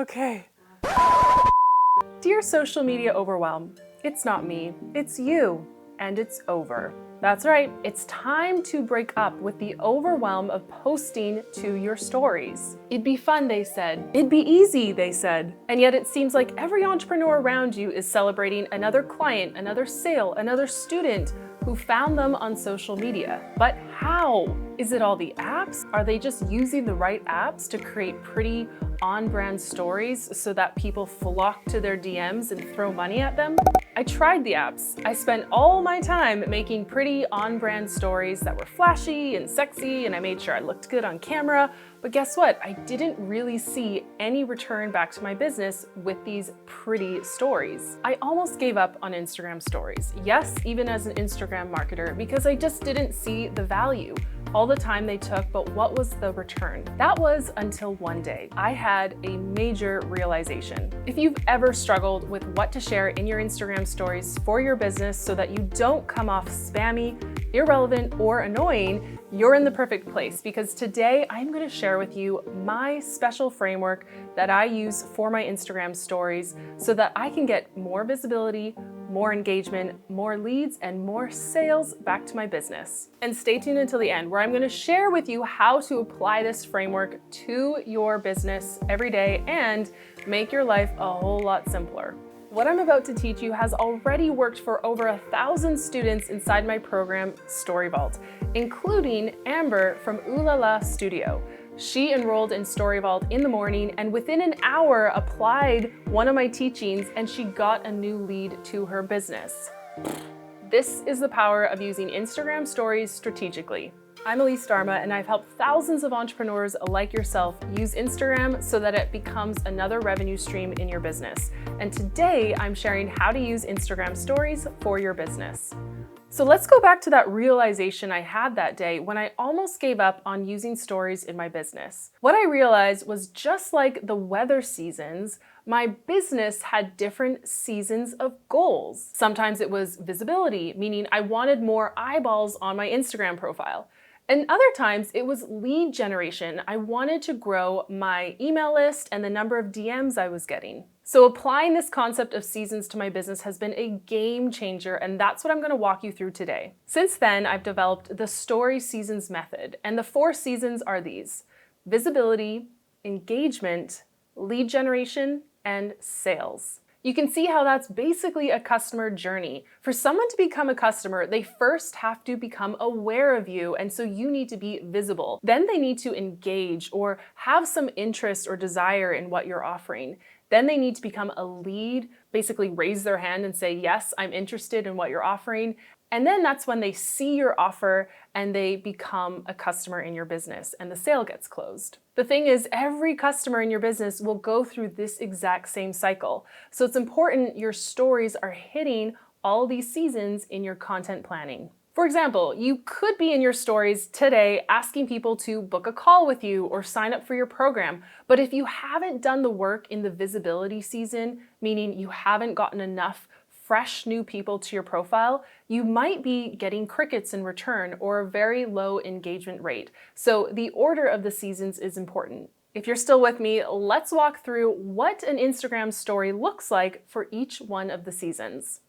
Okay. Dear social media overwhelm, it's not me, it's you, and it's over. That's right, it's time to break up with the overwhelm of posting to your stories. It'd be fun, they said. It'd be easy, they said. And yet it seems like every entrepreneur around you is celebrating another client, another sale, another student who found them on social media. But how? Is it all the apps? Are they just using the right apps to create pretty on-brand stories so that people flock to their DMs and throw money at them? I tried the apps. I spent all my time making pretty on-brand stories that were flashy and sexy, and I made sure I looked good on camera. But guess what? I didn't really see any return back to my business with these pretty stories. I almost gave up on Instagram stories. Yes, even as an Instagram marketer, because I just didn't see the value. All the time they took, but what was the return? That was until one day I had a major realization. If you've ever struggled with what to share in your Instagram stories for your business so that you don't come off spammy, irrelevant, or annoying, you're in the perfect place, because today I'm going to share with you my special framework that I use for my Instagram stories so that I can get more visibility, more engagement, more leads, and more sales back to my business. And stay tuned until the end, where I'm going to share with you how to apply this framework to your business every day and make your life a whole lot simpler. What I'm about to teach you has already worked for over 1,000 students inside my program, StoryVault, including Amber from Ooh La La Studio. She enrolled in StoryVault in the morning and within an hour applied one of my teachings and she got a new lead to her business. This is the power of using Instagram stories strategically. I'm Elise Dharma, and I've helped thousands of entrepreneurs like yourself use Instagram so that it becomes another revenue stream in your business. And today I'm sharing how to use Instagram stories for your business. So let's go back to that realization I had that day when I almost gave up on using stories in my business. What I realized was, just like the weather seasons, my business had different seasons of goals. Sometimes it was visibility, meaning I wanted more eyeballs on my Instagram profile. And other times it was lead generation. I wanted to grow my email list and the number of DMs I was getting. So applying this concept of seasons to my business has been a game changer, and that's what I'm going to walk you through today. Since then, I've developed the Story Seasons method, and the 4 seasons are these: visibility, engagement, lead generation, and sales. You can see how that's basically a customer journey. For someone to become a customer, they first have to become aware of you, and so you need to be visible. Then they need to engage or have some interest or desire in what you're offering. Then they need to become a lead, basically raise their hand and say, yes, I'm interested in what you're offering. And then that's when they see your offer and they become a customer in your business and the sale gets closed. The thing is, every customer in your business will go through this exact same cycle. So it's important your stories are hitting all these seasons in your content planning. For example, you could be in your stories today asking people to book a call with you or sign up for your program. But if you haven't done the work in the visibility season, meaning you haven't gotten enough fresh new people to your profile, you might be getting crickets in return or a very low engagement rate. So the order of the seasons is important. If you're still with me, let's walk through what an Instagram story looks like for each one of the seasons.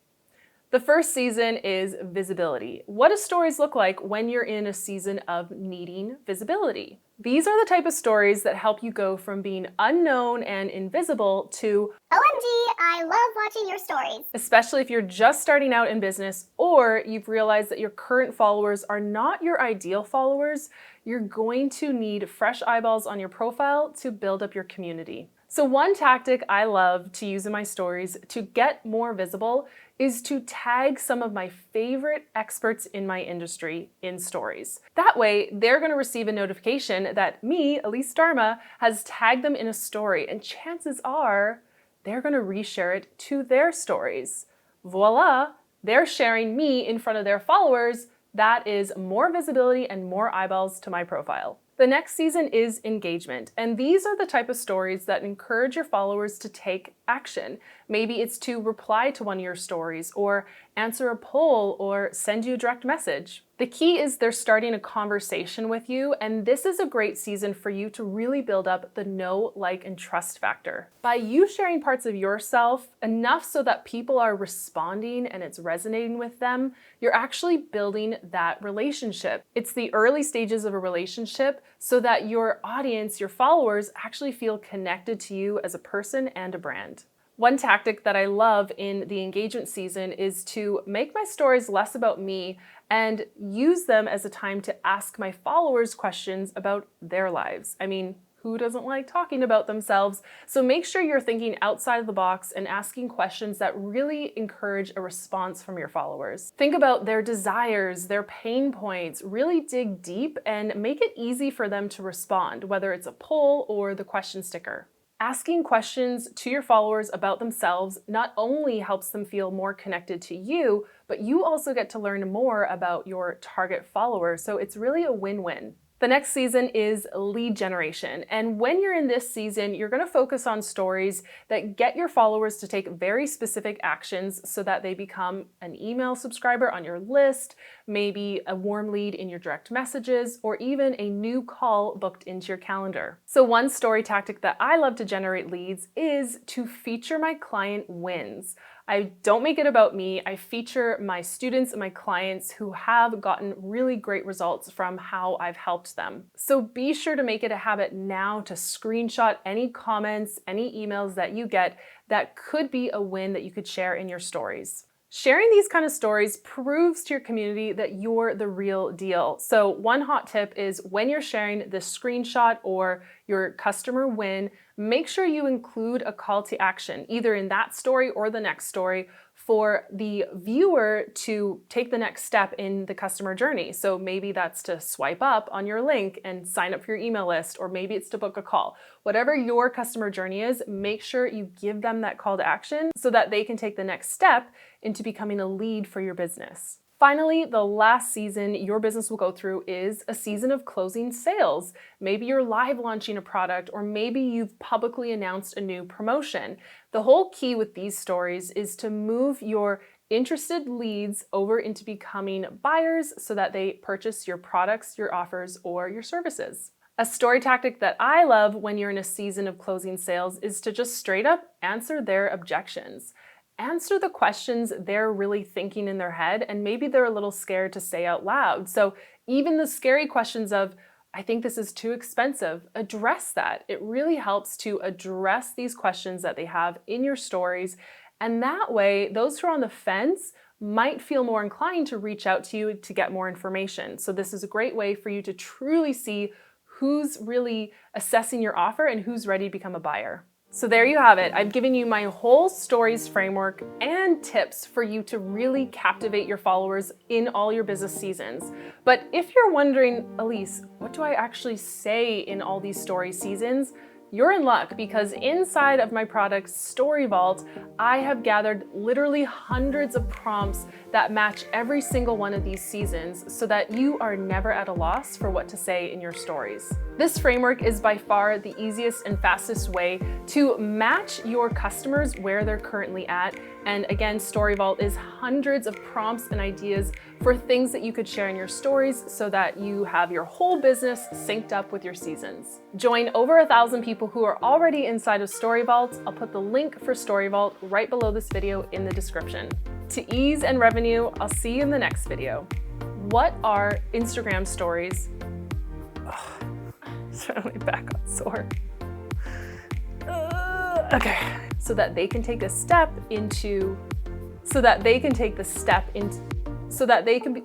The first season is visibility. What do stories look like when you're in a season of needing visibility? These are the type of stories that help you go from being unknown and invisible to OMG, I love watching your stories. Especially if you're just starting out in business or you've realized that your current followers are not your ideal followers, you're going to need fresh eyeballs on your profile to build up your community. So one tactic I love to use in my stories to get more visible is to tag some of my favorite experts in my industry in stories. That way, they're going to receive a notification that me, Elise Dharma, has tagged them in a story, and chances are they're going to reshare it to their stories. Voila, they're sharing me in front of their followers. That is more visibility and more eyeballs to my profile. The next season is engagement, and these are the type of stories that encourage your followers to take action. Maybe it's to reply to one of your stories or answer a poll, or send you a direct message. The key is they're starting a conversation with you, and this is a great season for you to really build up the know, like, and trust factor. By you sharing parts of yourself enough so that people are responding and it's resonating with them, you're actually building that relationship. It's the early stages of a relationship so that your audience, your followers, actually feel connected to you as a person and a brand. One tactic that I love in the engagement season is to make my stories less about me and use them as a time to ask my followers questions about their lives. I mean, who doesn't like talking about themselves? So make sure you're thinking outside of the box and asking questions that really encourage a response from your followers. Think about their desires, their pain points, really dig deep and make it easy for them to respond, whether it's a poll or the question sticker. Asking questions to your followers about themselves not only helps them feel more connected to you, but you also get to learn more about your target followers. So it's really a win-win. The next season is lead generation. And when you're in this season, you're going to focus on stories that get your followers to take very specific actions so that they become an email subscriber on your list, maybe a warm lead in your direct messages, or even a new call booked into your calendar. So one story tactic that I love to generate leads is to feature my client wins. I don't make it about me. I feature my students and my clients who have gotten really great results from how I've helped them. So be sure to make it a habit now to screenshot any comments, any emails that you get that could be a win that you could share in your stories. Sharing these kind of stories proves to your community that you're the real deal. So one hot tip is when you're sharing the screenshot or your customer win, make sure you include a call to action, either in that story or the next story, for the viewer to take the next step in the customer journey. So maybe that's to swipe up on your link and sign up for your email list, or maybe it's to book a call. Whatever your customer journey is, make sure you give them that call to action so that they can take the next step into becoming a lead for your business. Finally, the last season your business will go through is a season of closing sales. Maybe you're live launching a product, or maybe you've publicly announced a new promotion. The whole key with these stories is to move your interested leads over into becoming buyers so that they purchase your products, your offers, or your services. A story tactic that I love when you're in a season of closing sales is to just straight up answer their objections. Answer the questions they're really thinking in their head, and maybe they're a little scared to say out loud. So even the scary questions of, I think this is too expensive, address that. It really helps to address these questions that they have in your stories. And that way, those who are on the fence might feel more inclined to reach out to you to get more information. So this is a great way for you to truly see who's really assessing your offer and who's ready to become a buyer. So there you have it. I've given you my whole stories framework and tips for you to really captivate your followers in all your business seasons. But if you're wondering, Elise, what do I actually say in all these story seasons? You're in luck, because inside of my product Story Vault, I have gathered literally hundreds of prompts that match every single one of these seasons so that you are never at a loss for what to say in your stories. This framework is by far the easiest and fastest way to match your customers where they're currently at. And again, Story Vault is hundreds of prompts and ideas for things that you could share in your stories so that you have your whole business synced up with your seasons. Join over 1,000 people who are already inside of Story Vault. I'll put the link for Story Vault right below this video in the description. To ease and revenue, I'll see you in the next video. What are Instagram stories? Sorry, my back got sore. Okay, so that they can take a step into, so that they can be